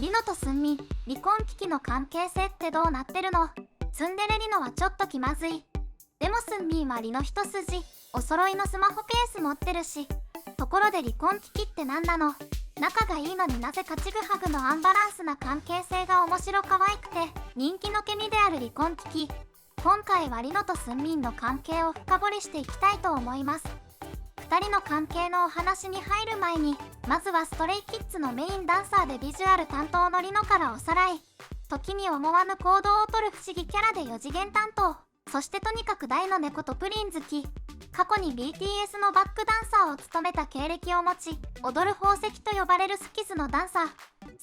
リノとスンミン、離婚危機の関係性ってどうなってるの？ツンデレリノはちょっと気まずい。でもスンミンはリノ一筋、お揃いのスマホケース持ってるし。ところで離婚危機って何なの？仲がいいのになぜかちぐはぐのアンバランスな関係性が面白可愛くて人気のケミである離婚危機。今回はリノとスンミンの関係を深掘りしていきたいと思います。2人の関係のお話に入る前に、まずはストレイキッズのメインダンサーでビジュアル担当のリノからおさらい。時に思わぬ行動をとる不思議キャラで4次元担当、そしてとにかく大の猫とプリン好き。過去に BTS のバックダンサーを務めた経歴を持ち、踊る宝石と呼ばれるスキズのダンサー。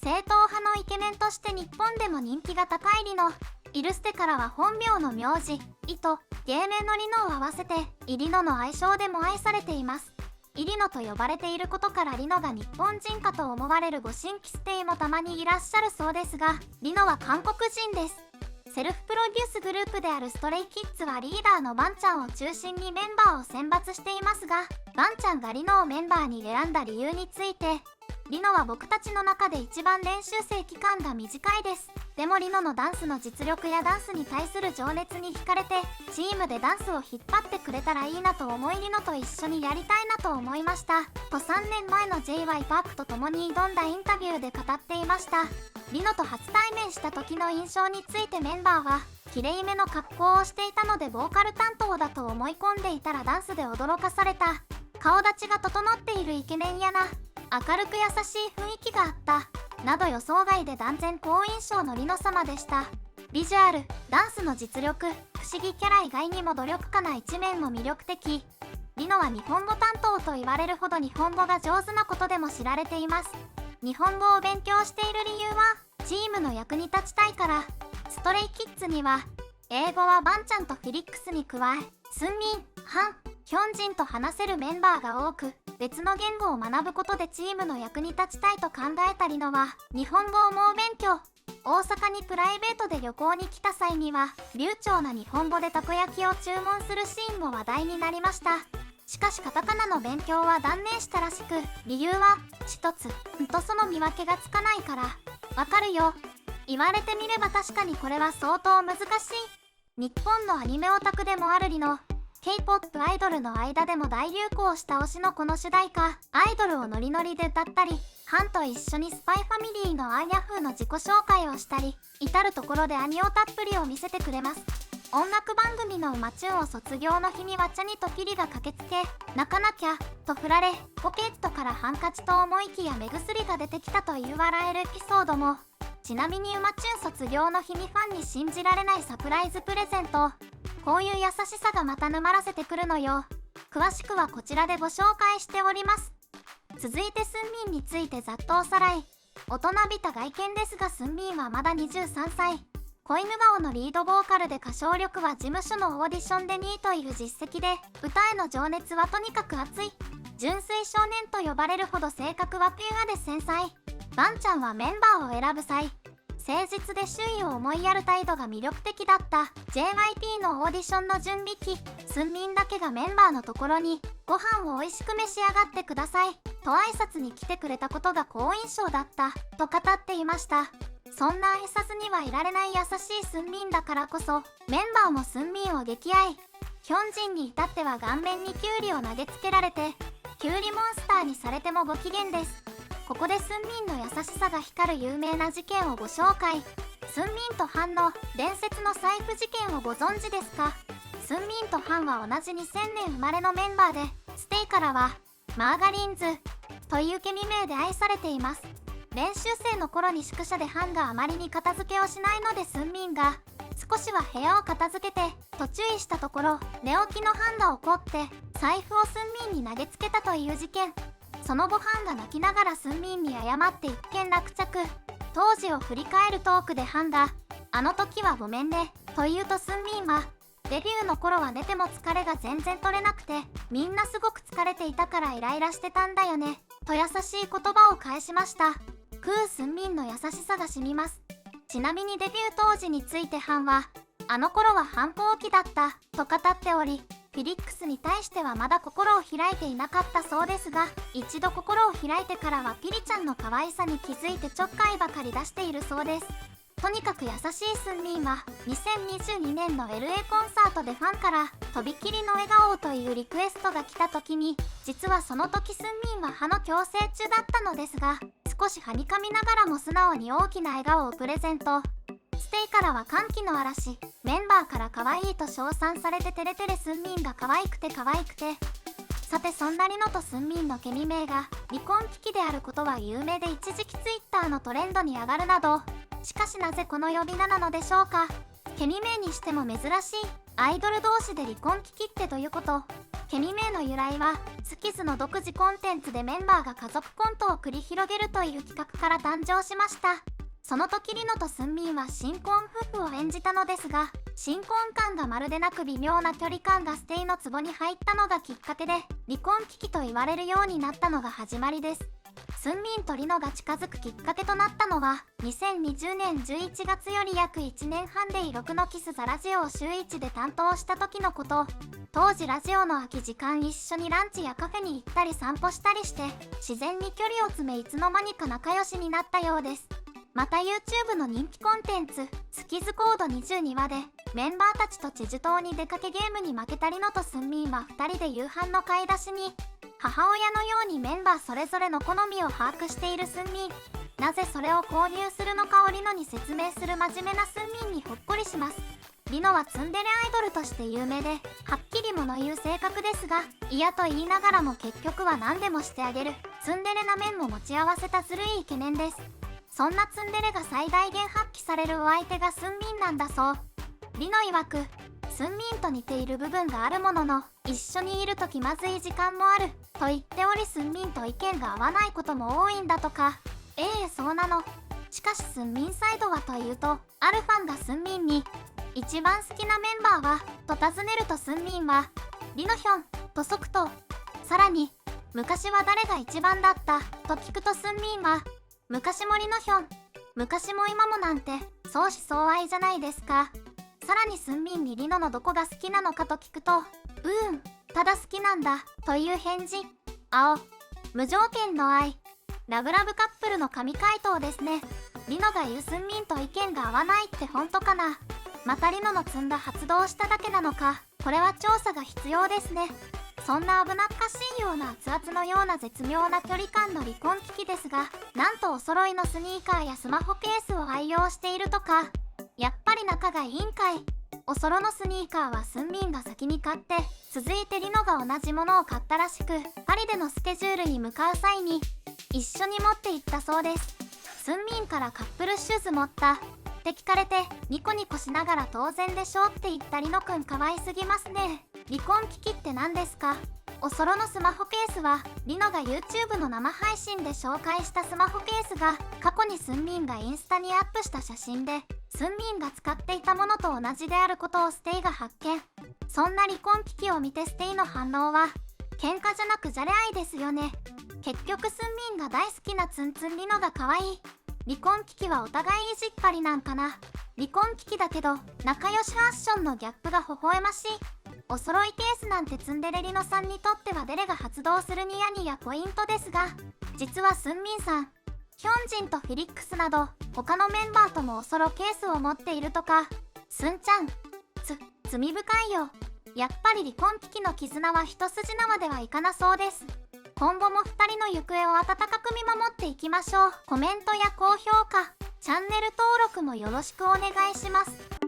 正統派のイケメンとして日本でも人気が高いリノ。イルステからは本名の名字、イと芸名のリノを合わせて、イリノの愛称でも愛されています。イリノと呼ばれていることからリノが日本人かと思われるご新規ステイもたまにいらっしゃるそうですが、リノは韓国人です。セルフプロデュースグループであるストレイキッズはリーダーのバンちゃんを中心にメンバーを選抜していますが、バンちゃんがリノをメンバーに選んだ理由について、リノは僕たちの中で一番練習生期間が短いです。でもリノのダンスの実力やダンスに対する情熱に惹かれて、チームでダンスを引っ張ってくれたらいいなと思いリノと一緒にやりたいなと思いました。と3年前の J.Y. パークと共に挑んだインタビューで語っていました。リノと初対面した時の印象についてメンバーは、きれいめの格好をしていたのでボーカル担当だと思い込んでいたらダンスで驚かされた。顔立ちが整っているイケメンやな。明るく優しい雰囲気があった。など予想外で断然好印象のリノ様でした。ビジュアル、ダンスの実力、不思議キャラ以外にも努力家な一面も魅力的。リノは日本語担当と言われるほど日本語が上手なことでも知られています。日本語を勉強している理由は、チームの役に立ちたいから。ストレイキッズには、英語はバンちゃんとフィリックスに加え、スンミン、ハン、ヒョンジンと話せるメンバーが多く、別の言語を学ぶことでチームの役に立ちたいと考えたリノは、日本語を猛勉強。大阪にプライベートで旅行に来た際には、流暢な日本語でたこ焼きを注文するシーンも話題になりました。しかしカタカナの勉強は断念したらしく、理由は、一つ、その見分けがつかないから。わかるよ。言われてみれば確かにこれは相当難しい。日本のアニメオタクでもあるリノ。K-POP アイドルの間でも大流行した推しのこの主題歌、アイドルをノリノリで歌ったり、ハンと一緒にスパイファミリーのアーニャ風の自己紹介をしたり、至る所でアニオタっぷりを見せてくれます。音楽番組のうまチューンを卒業の日にわちゃにとキリが駆けつけ、泣かなきゃ、と振られ、ポケットからハンカチと思いきや目薬が出てきたという笑えるエピソードも。ちなみにうまチューン卒業の日にファンに信じられないサプライズプレゼント。こういう優しさがまた沼らせてくるのよ。詳しくはこちらでご紹介しております。続いてスンミンについてざっとおさらい。大人びた外見ですがスンミンはまだ23歳。子犬顔のリードボーカルで歌唱力は事務所のオーディションで2位という実績で、歌への情熱はとにかく熱い。純粋少年と呼ばれるほど性格はピュアで繊細。バンちゃんはメンバーを選ぶ際、誠実で周囲を思いやる態度が魅力的だった。 JYP のオーディションの準備期、スンミンだけがメンバーのところにご飯を美味しく召し上がってくださいと挨拶に来てくれたことが好印象だったと語っていました。そんな挨拶にはいられない優しいスンミンだからこそ、メンバーもスンミンを溺愛。ヒョンジンに至っては顔面にキュウリを投げつけられて、キュウリモンスターにされてもご機嫌です。ここでスンミンの優しさが光る有名な事件をご紹介。スンミンとハンの伝説の財布事件をご存知ですか？スンミンとハンは同じ2000年生まれのメンバーで、ステイからはマーガリンズというケミ名で愛されています。練習生の頃に宿舎でハンがあまりに片付けをしないのでスンミンが少しは部屋を片付けてと注意したところ、寝起きのハンが怒って財布をスンミンに投げつけたという事件。その後ハンが泣きながらスンミンに謝って一件落着。当時を振り返るトークでハンがあの時はごめんねと言うと、スンミンはデビューの頃は寝ても疲れが全然取れなくて、みんなすごく疲れていたからイライラしてたんだよねと優しい言葉を返しました。スンミンの優しさが染みます。ちなみにデビュー当時についてハンは、あの頃は反抗期だったと語っており、フィリックスに対してはまだ心を開いていなかったそうですが、一度心を開いてからはピリちゃんの可愛さに気づいてちょっかいばかり出しているそうです。とにかく優しいスンミンは2022年の LA コンサートでファンからとびきりの笑顔というリクエストが来た時に、実はその時スンミンは歯の矯正中だったのですが、少しはにかみながらも素直に大きな笑顔をプレゼント。ステイからは歓喜の嵐、メンバーから可愛いと称賛されて照れ照れスンミンが可愛くて可愛くて。さてそんなリノとスンミンのケミ名が離婚危機であることは有名で、一時期ツイッターのトレンドに上がるなど。しかしなぜこの呼び名なのでしょうか。ケミ名にしても珍しいアイドル同士で離婚危機ってどういうこと。ケミ名の由来はスキズの独自コンテンツでメンバーが家族コントを繰り広げるという企画から誕生しました。その時リノとスンミンは新婚夫婦を演じたのですが、新婚感がまるでなく微妙な距離感がステイのツボに入ったのがきっかけで、離婚危機と言われるようになったのが始まりです。スンミンとリノが近づくきっかけとなったのは2020年11月より約1年半でイロクのキスザラジオを週1で担当した時のこと。当時ラジオの空き時間一緒にランチやカフェに行ったり散歩したりして自然に距離を詰め、いつの間にか仲良しになったようです。また YouTube の人気コンテンツスキズコード22話でメンバーたちとチェジュ島に出かけゲームに負けたリノとスンミンは2人で夕飯の買い出しに。母親のようにメンバーそれぞれの好みを把握しているスンミン。なぜそれを購入するのかをリノに説明する真面目なスンミンにほっこりします。リノはツンデレアイドルとして有名ではっきり物言う性格ですが、嫌と言いながらも結局は何でもしてあげるツンデレな面も持ち合わせたずるいイケメンです。そんなツンデレが最大限発揮されるお相手がスンミンなんだそう。リノ曰くスンミンと似ている部分があるものの一緒にいると気まずい時間もあると言っており、スンミンと意見が合わないことも多いんだとか。そうなの。しかしスンミンサイドはというと、あるファンがスンミンに一番好きなメンバーはと尋ねると、スンミンはリノヒョンと即答。さらに昔は誰が一番だったと聞くと、スンミンは昔もリノヒョン、昔も今もなんて相思相愛じゃないですか。さらにスンミンにリノのどこが好きなのかと聞くと、ただ好きなんだという返事。無条件の愛。ラブラブカップルの神回答ですね。リノが言うスンミンと意見が合わないって本当かな。またリノの積んだ発動しただけなのか。これは調査が必要ですね。そんな危なっかしいような熱々のような絶妙な距離感の離婚危機ですが、なんとお揃いのスニーカーやスマホケースを愛用しているとか。やっぱり仲がいいんかい。おそろのスニーカーはスンミンが先に買って、続いてリノが同じものを買ったらしく、パリでのスケジュールに向かう際に一緒に持って行ったそうです。スンミンからカップルシューズ持ったって聞かれて、ニコニコしながら当然でしょって言ったリノくん可愛すぎますね。離婚危機って何ですか。おそろのスマホケースはリノが YouTube の生配信で紹介したスマホケースが過去にスンミンがインスタにアップした写真で、スンミンが使っていたものと同じであることをステイが発見。そんな離婚危機を見てステイの反応は喧嘩じゃなくじゃれ合いですよね。結局スンミンが大好きなツンツンリノが可愛い。離婚危機はお互いいじっぱりなんかな。離婚危機だけど仲良しファッションのギャップが微笑ましい。お揃いケースなんてツンデレリノさんにとってはデレが発動するニヤニヤポイントですが、実はスンミンさん、ヒョンジンとフィリックスなど他のメンバーともおそろケースを持っているとか。スンちゃん、罪深いよ。やっぱり離婚危機の絆は一筋縄ではいかなそうです。今後も2人の行方を温かく見守っていきましょう。コメントや高評価、チャンネル登録もよろしくお願いします。